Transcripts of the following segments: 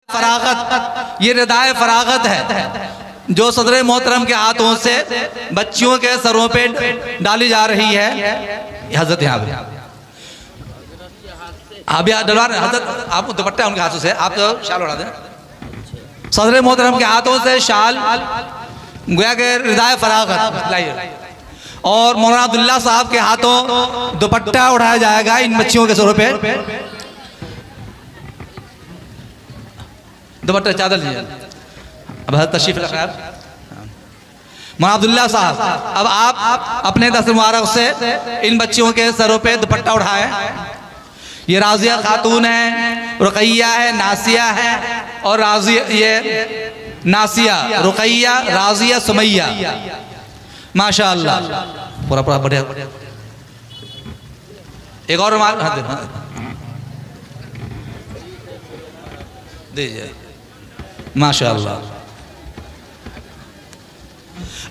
फरागत, ये रिदाए फरागत है जो सदर मोहतरम के हाथों से बच्चियों के सरों पे डाली जा रही है। हजरत यहाँ पे आप हजरत आप दुपट्टा उनके हाथों से आप तो शाल उड़ा दें। सदर मोहतरम के हाथों से शाल गोया के रिदाए फरागत लाइए और मौलाना अब्दुल्ला साहब के हाथों दुपट्टा उठाया जाएगा इन बच्चियों के सरों पे। दुपट्टा चादर लीजिए। अब तशरीफ रखा मौलाना अब्दुल्ला साहब, अब आप अपने दस्त मुबारक से इन बच्चियों के सरों पे दुपट्टा उठाएं। ये राजिया खातून है, रुकैया है, नासिया है और राजिया, ये नासिया, रुकैया, राजिया, सुमैया, माशाअल्लाह पूरा पूरा बढ़िया। एक और दीजिए माशाअल्लाह।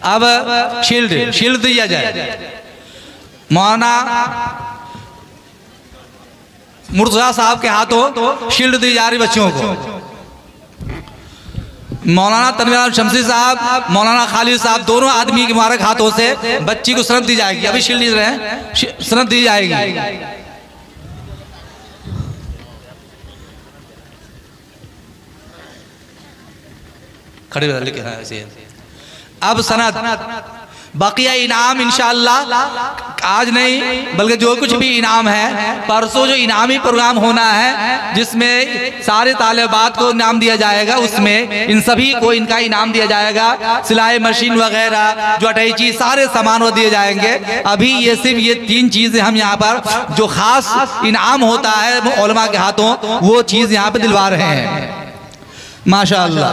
अब शील्ड दिया जाए। मौलाना मुर्तजा साहब के हाथों शील्ड दी जा रही बच्चियों को। मौलाना तनवीर शमसी साहब, मौलाना खालिद साहब, दोनों आदमी के मुबारक हाथों से बच्ची को सनद दी जाएगी। अभी शील्ड दे रहे हैं, सनद दी जाएगी। खड़े लिखे हैं ऐसे। अब सनद बाकिया इनाम इंशाअल्लाह आज नहीं बल्कि जो कुछ भी इनाम है परसों जो इनामी प्रोग्राम होना है जिसमें सारे तालिबात को इनाम दिया जाएगा, उसमें इन सभी को इनका इनाम दिया जाएगा। सिलाई मशीन वगैरह जो अटैची सारे सामान वो दिए जाएंगे। अभी ये सिर्फ ये 3 चीजें हम यहाँ पर जो खास इनाम होता है उलमा के हाथों वो चीज यहाँ पे दिलवा रहे हैं माशाअल्लाह।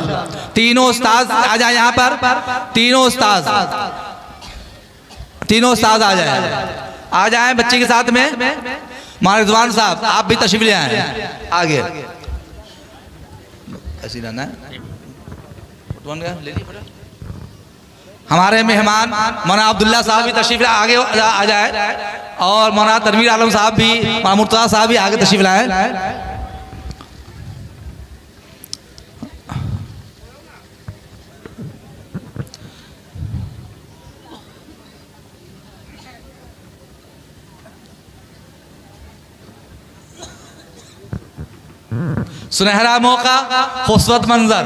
तीनों उस्ताद आ जाए यहाँ पर, तीनों उस्ताद आ जाए बच्चे के साथ में। रिजवान साहब आप भी तशरीफ ले आए आगे। ऐसी रहना हमारे मेहमान मौलाना अब्दुल्ला साहब भी तशरीफ आगे आ जाए और मौलाना तनवीर आलम साहब भी, मौलाना मुर्तजा साहब भी आगे तशरीफ लाए। सुनहरा मौका, खूबसूरत मंजर,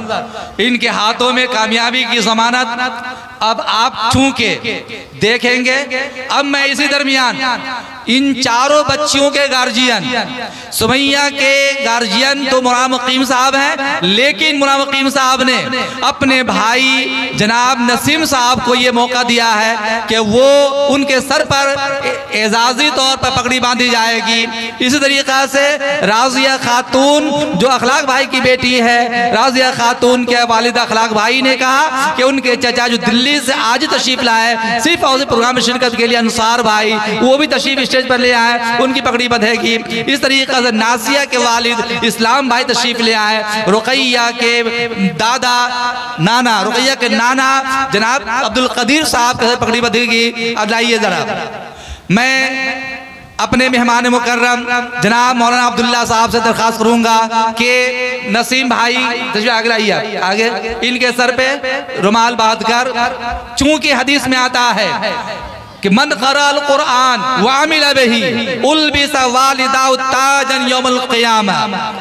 इनके हाथों में कामयाबी की जमानत। अब आप चूंके देखेंगे, अब मैं इसी दरमियान इन चारों बच्चियों के गार्जियन, सुमैया के गार्जियन तो मौलाना मुकीम साहब हैं, लेकिन मौलाना मुकीम साहब ने अपने भाई जनाब नसीम साहब को ये मौका दिया है कि वो उनके सर पर एजाजी तौर पर पगड़ी बांधी जाएगी। इसी तरीक़ा से राजिया खातून जो अखलाक भाई की बेटी है, राजिया खातून के वालिद अखलाक भाई ने कहा कि उनके चचा जो दिल्ली से आज तशरीफ लाए सिर्फ और प्रोग्राम में शिरकत के लिए, अंसार भाई वो भी तशरीफ स्टेज पर ले आए, उनकी पगड़ी बंधेगी। इस तरीके से नासिया के वालिद इस्लाम भाई तशरीफ ले आए, रुकैया के दादा नाना, रुकैया के नाना जनाब अब्दुल कदीर साहब के पगड़ी बंधेगी। अब लाइए जरा, मैं अपने मेहमान मुकर्रम जनाब मौलाना अब्दुल्ला साहब से दरखास्त करूंगा कि नसीम भाई तशरीफ आगे लाइए, आगे इनके सर पे रुमाल बांध कर, चूंकि हदीस में आता है कि मन क़रअल कुरान व अमिल बिही उल्बिसा वालिदाहु ताजन यौमुल क़ियामा।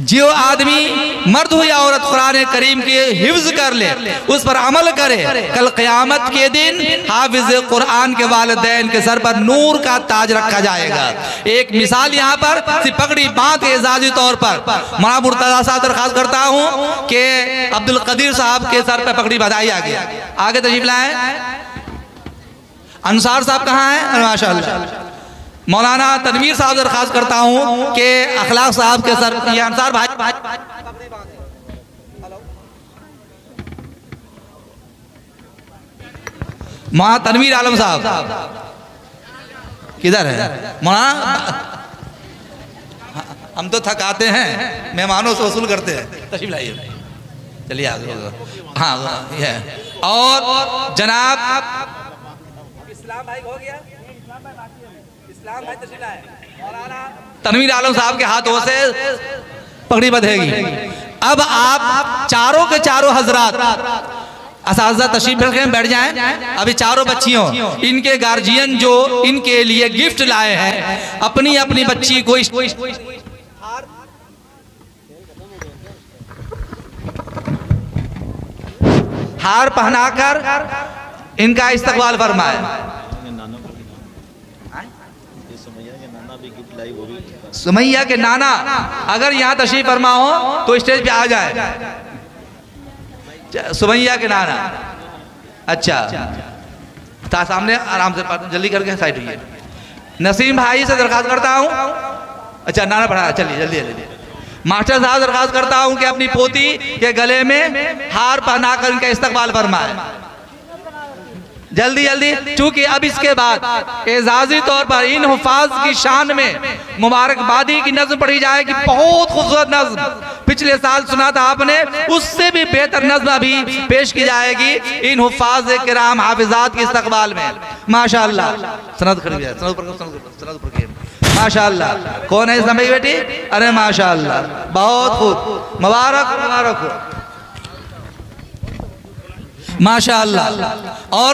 जो आदमी मर्द हो या औरत कुरान करीम के हिफ्ज कर ले, उस पर अमल करे, कल क़यामत के दिन हाफिज कुरान के वालिदैन के सर पर नूर का ताज रखा जाएगा। एक मिसाल यहाँ पर सिर्फ पगड़ी बांध के एजाजी तौर पर मौलाना मुर्तजा साहब दरखास्त करता हूँ कि अब्दुल कदीर साहब के सर पर पगड़ी बधाई आगे आगे तशरीफ लाए। अंसार साहब कहाँ हैं? माशाअल्लाह। मौलाना तनवीर साहब दरखास्त करता हूँ कि अखलाक साहब के सर, ये अंसार भाई मौलाना तनवीर आलम साहब किधर है? मौलाना हम तो थकाते हैं, मेहमानों से वसूल करते हैं। तशरीफ लाइए, चलिए आगे। हाँ ये और जनाब इस्लाम भाई हो गया, तनवीर आलम साहब के हाथों से पगड़ी बंधेगी। अब आप चारों के चारों हजरात असातिज़ा तशरीफ रखें, बैठ जाएं। अभी चारों बच्चियों, इनके गार्जियन जो इनके लिए गिफ्ट लाए हैं, अपनी अपनी बच्ची को हार पहनाकर इनका इस्तकबाल फरमाए। सुमैया के नाना अगर यहाँ तशरीफ फरमा हो तो स्टेज पे आ जाए। सुमैया के नाना, अच्छा था सामने, आराम से जल्दी करके साइड हुई। नसीम भाई से दरखास्त करता हूँ, अच्छा नाना पढ़ा, चलिए जल्दी जल्दी। मास्टर साहब दरखास्त करता हूँ कि अपनी पोती के गले में हार पहनाकर इनका इस्तकबाल फरमाए, जल्दी जल्दी। चूंकि अब इसके बाद एजाजी तौर पर इन हुफाज की शान में मुबारकबादी की नज़्म पढ़ी जाएगी। बहुत खूबसूरत नज़्म, पिछले साल सुना था आपने, उससे भी बेहतर नज़्म अभी पेश की जाएगी इन हुफाज किराम हाफिजात के इस्तकबाल में। माशाअल्लाह, सनद खड़ी है, सनद पर माशाअल्लाह। कौन है इस समय की बेटी? अरे माशाअल्लाह, बहुत खूब, मुबारक मुबारक हो, माशाअल्लाह। और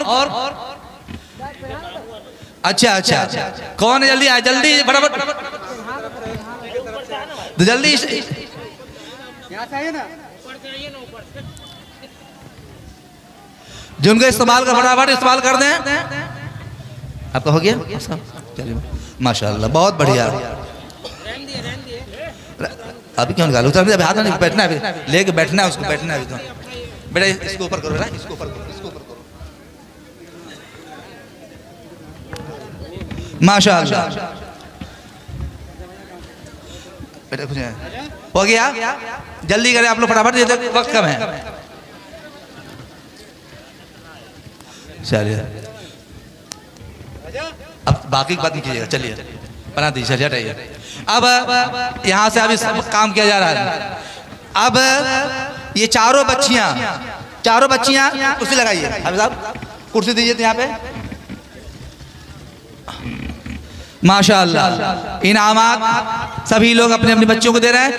अच्छा अच्छा, कौन है? जल्दी आए, जल्दी फटाफट, जल्दी जिनको इस्तेमाल कर फटाफट इस्तेमाल कर दें। आपका हो गया? चलिए माशाअल्लाह, बहुत बढ़िया। अभी क्यों निकालो? अभी हाथ में बैठना है, लेके बैठना है उसको, बैठना है। तो बेटा इसको ऊपर करो, इसको ऊपर करो, इसको ऊपर करो। माशाअल्लाह, बेटा कुछ हो गया? जल्दी करें आप लोग फटाफट, ये तक वक्त कम है। चलिए अब बाकी की बात नहीं कीजिएगा, चलिए बना दीजिए, चलिए हटाइए। अब यहाँ से अभी सब काम किया जा रहा है। अब ये चारों बच्चियां कुर्सी लगाइए, हाफिज साहब कुर्सी दीजिए यहाँ पे। माशाअल्लाह, इनामात सभी लोग अपने अपने बच्चों को दे रहे हैं।